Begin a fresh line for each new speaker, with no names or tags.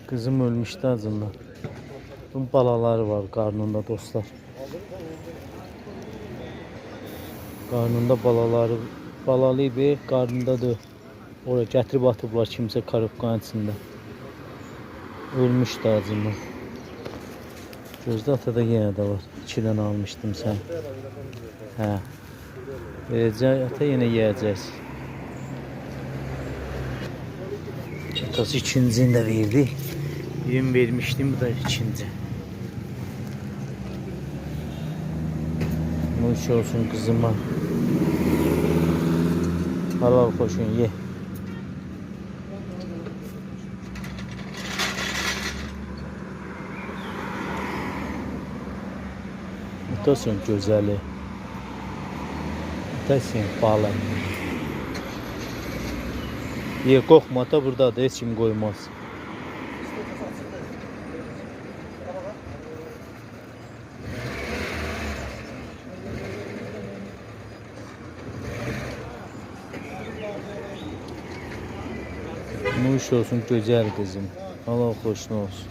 Kızım ölmüştü acından. Bunun balaları var karnında dostlar. Karnında balalıydı, karnındadır. Oraya gətirib atıblar kimsə karobkanın içində. Ölmüşdü acından. Gözdə atada yenə də var. 2 dənə almışdım sən. Hə. Verəcək, ata yenə yeyəcək. Atası ikincini də verdi. Birini vermişdim, bu da ikinci. Hoş olsun kızıma. Halal koşun ye. Atasın güzeli. Atasın balı. Ye korkma, ata buradadır, heç kim koymaz. Nuş olsun güzel kızım. Allah hoşuna olsun.